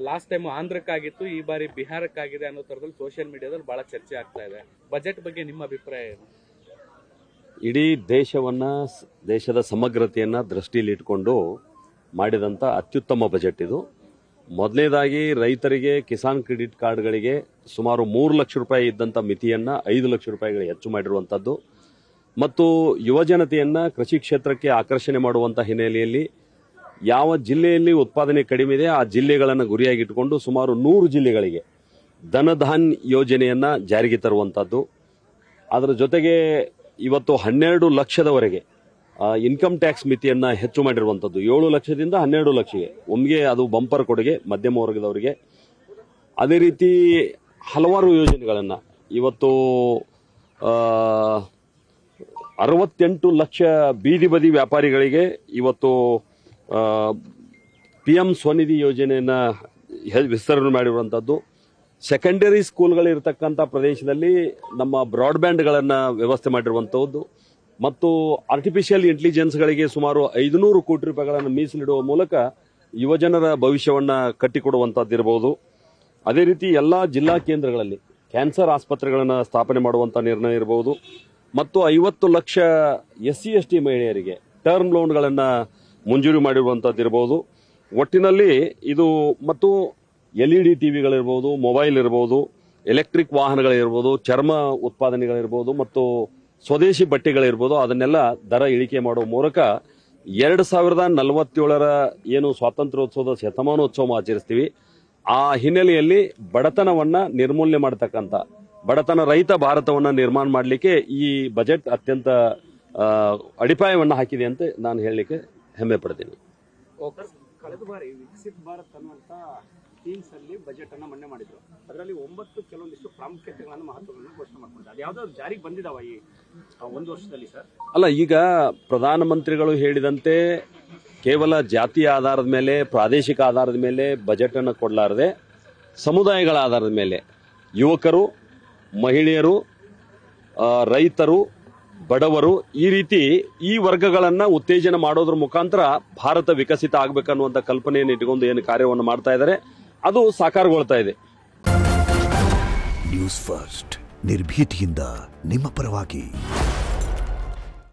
Last time ಆಂಧ್ರಕ್ಕಾಗಿತ್ತು, ಈ ಬಾರಿ ಬಿಹಾರಕ್ಕಾಗಿದೆ ಅನ್ನೋ ತರದಲ್ಲಿ ಸೋಷಿಯಲ್ ಮೀಡಿಯಾದಲ್ಲಿ ಬಹಳ ಚರ್ಚೆ ಆಗ್ತಾ ಇದೆ. ಬಜೆಟ್ ಬಗ್ಗೆ ನಿಮ್ಮ ಅಭಿಪ್ರಾಯ ಏನು? ಇಡೀ ದೇಶದ ಸಮಗ್ರತೆಯನ್ನ ದೃಷ್ಟಿಯಲ್ಲಿ ಇಟ್ಕೊಂಡು ಮಾಡಿದಂತ ಅತ್ಯುತ್ತಮ ಬಜೆಟ್ ಇದು. ಮೊದಲನೇದಾಗಿ ರೈತರಿಗೆ ಕಿಸಾನ್ ಕ್ರೆಡಿಟ್ ಕಾರ್ಡ್ಗಳಿಗೆ ಸುಮಾರು 3 ಲಕ್ಷ ರೂಪಾಯಿ ಇದ್ದಂತ ಮಿತಿಯನ್ನ 5 ಲಕ್ಷ ರೂಪಾಯಿಗಳಿಗೆ ಹೆಚ್ಚು ಮಾಡಿರುವಂತದ್ದು ಮತ್ತು ಯುವಜನತೆಯನ್ನ ಕೃಷಿ ಕ್ಷೇತ್ರಕ್ಕೆ ಆಕರ್ಷಣೆ ಮಾಡುವಂತಹ ಹಿನ್ನೆಲೆಯಲ್ಲಿ ಯಾವ ಜಿಲ್ಲೆಯಲ್ಲಿ ಉತ್ಪಾದನೆ ಕಡಿಮೆ ಇದೆ ಆ ಜಿಲ್ಲೆಗಳನ್ನು ಗುರಿಯಾಗಿಟ್ಟುಕೊಂಡು ಸುಮಾರು 100 ಜಿಲ್ಲೆಗಳಿಗೆ ಧನಧಾನ್ಯ ಯೋಜನೆಯನ್ನ ಜಾರಿಗೆ ತರುವಂತದ್ದು. ಅದರ ಜೊತೆಗೆ ಇವತ್ತು 12 ಲಕ್ಷದವರೆಗೆ ಇನ್ಕಮ್ ಟ್ಯಾಕ್ಸ್ ಮಿತಿಯನ್ನ ಹೆಚ್ಚು ಮಾಡಿರುವಂತದ್ದು. 7 ಲಕ್ಷದಿಂದ 12 ಲಕ್ಷಕ್ಕೆ ಒಮ್ಮೆಗೆ ಅದು ಬಂಪರ್ ಕೊಡುಗೆ ಮಧ್ಯಮ ವರ್ಗದವರಿಗೆ. ಅದೇ ರೀತಿ ಹಲವಾರು ಯೋಜನೆಗಳನ್ನ ಇವತ್ತು 68 ಲಕ್ಷ ಬೀದಿ ಬದಿ ವ್ಯಾಪಾರಿಗಳಿಗೆ ಇವತ್ತು PM ಸ್ವನಿಧಿ ಯೋಜನೆಯನ್ನ ವಿಸ್ತರಣೆ ಮಾಡಿರುವಂತದ್ದು. ಸೆಕೆಂಡರಿ ಸ್ಕೂಲ್ಗಳಿರ್ತಕ್ಕಂಥ ಪ್ರದೇಶದಲ್ಲಿ ನಮ್ಮ ಬ್ರಾಡ್ಬ್ಯಾಂಡ್ಗಳನ್ನ ವ್ಯವಸ್ಥೆ ಮಾಡಿರುವಂತದ್ದು ಮತ್ತು ಆರ್ಟಿಫಿಷಿಯಲ್ ಇಂಟೆಲಿಜೆನ್ಸ್ಗಳಿಗೆ ಸುಮಾರು 500 ಕೋಟಿ ರೂಪಾಯಿಗಳನ್ನು ಮೀಸಲಿಡುವ ಮೂಲಕ ಯುವಜನರ ಭವಿಷ್ಯವನ್ನ ಕಟ್ಟಿಕೊಡುವಂತದ್ದಿರಬಹುದು. ಅದೇ ರೀತಿ ಎಲ್ಲಾ ಜಿಲ್ಲಾ ಕೇಂದ್ರಗಳಲ್ಲಿ ಕ್ಯಾನ್ಸರ್ ಆಸ್ಪತ್ರೆಗಳನ್ನು ಸ್ಥಾಪನೆ ಮಾಡುವಂತಹ ನಿರ್ಣಯ ಇರಬಹುದು ಮತ್ತು 50 ಲಕ್ಷ SC/ST ಮಹಿಳೆಯರಿಗೆ ಟರ್ಮ್ ಲೋನ್ಗಳನ್ನ ಮಂಜೂರು ಮಾಡಿರುವಂತದ್ದಿರಬಹುದು. ಒಟ್ಟಿನಲ್ಲಿ ಇದು ಮತ್ತು LED ಟಿವಿಗಳಿರ್ಬೋದು, ಮೊಬೈಲ್ ಇರಬಹುದು, ಎಲೆಕ್ಟ್ರಿಕ್ ವಾಹನಗಳಿರ್ಬೋದು, ಚರ್ಮ ಉತ್ಪಾದನೆಗಳಿರ್ಬೋದು ಮತ್ತು ಸ್ವದೇಶಿ ಬಟ್ಟೆಗಳಿರ್ಬೋದು, ಅದನ್ನೆಲ್ಲ ದರ ಇಳಿಕೆ ಮಾಡುವ ಮೂಲಕ 2047ರ ಏನು ಸ್ವಾತಂತ್ರ್ಯೋತ್ಸವದ ಶತಮಾನೋತ್ಸವ ಆಚರಿಸ್ತೀವಿ ಆ ಹಿನ್ನೆಲೆಯಲ್ಲಿ ಬಡತನವನ್ನ ನಿರ್ಮೂಲನೆ ಮಾಡತಕ್ಕಂಥ ಬಡತನ ರಹಿತ ಭಾರತವನ್ನ ನಿರ್ಮಾಣ ಮಾಡಲಿಕ್ಕೆ ಈ ಬಜೆಟ್ ಅತ್ಯಂತ ಅಡಿಪಾಯವನ್ನ ಹಾಕಿದೆ ಅಂತ ನಾನು ಹೇಳಲಿಕ್ಕೆ ಹೆಮ್ಮೆ ಪಡ್ತೀನಿ. ಕಳೆದ ಬಾರಿ ವಿಕಸಿತ ಭಾರತ್ ಅನ್ನುವಂತ ಥೀಮ್ಸ್ ಅಲ್ಲಿ ಬಜೆಟ್ ಅನ್ನ ಮಂಡನೆ ಮಾಡಿದ್ರು. ಅದರಲ್ಲಿ 9 ಕೆಲವೊಂದಿಷ್ಟು ಪ್ರಾಮುಖ್ಯತೆಗಳನ್ನು ಮಹತ್ವಗಳನ್ನು ಘೋಷಣೆ ಮಾಡ್ಕೊಂಡಿದ್ದಾರೆ. ಅದು ಯಾವ್ದಾದ್ರು ಜಾರಿಗೆ ಬಂದಿದಾವ ಈ 1 ವರ್ಷದಲ್ಲಿ ಸರ್? ಅಲ್ಲ, ಈಗ ಪ್ರಧಾನಮಂತ್ರಿಗಳು ಹೇಳಿದಂತೆ ಕೇವಲ ಜಾತಿಯ ಆಧಾರದ ಮೇಲೆ ಪ್ರಾದೇಶಿಕ ಆಧಾರದ ಮೇಲೆ ಬಜೆಟ್ ಅನ್ನು ಕೊಡಲಾರದೆ ಸಮುದಾಯಗಳ ಆಧಾರದ ಮೇಲೆ ಯುವಕರು, ಮಹಿಳೆಯರು, ರೈತರು, ಬಡವರು ಈ ರೀತಿ ಈ ವರ್ಗಗಳನ್ನ ಉತ್ತೇಜನ ಮಾಡೋದ್ರ ಮುಖಾಂತರ ಭಾರತ ವಿಕಸಿತ ಆಗಬೇಕನ್ನುವಂತ ಕಲ್ಪನೆಯನ್ನು ಇಟ್ಟುಕೊಂಡು ಏನು ಕಾರ್ಯವನ್ನು ಮಾಡ್ತಾ ಇದ್ದಾರೆ ಅದು ಸಾಕಾರಗೊಳ್ತಾ ಇದೆ. ನ್ಯೂಸ್ ಫಸ್ಟ್ ನಿರ್ಭೀತಿಯಿಂದ ನಿಮ್ಮ ಪರವಾಗಿ.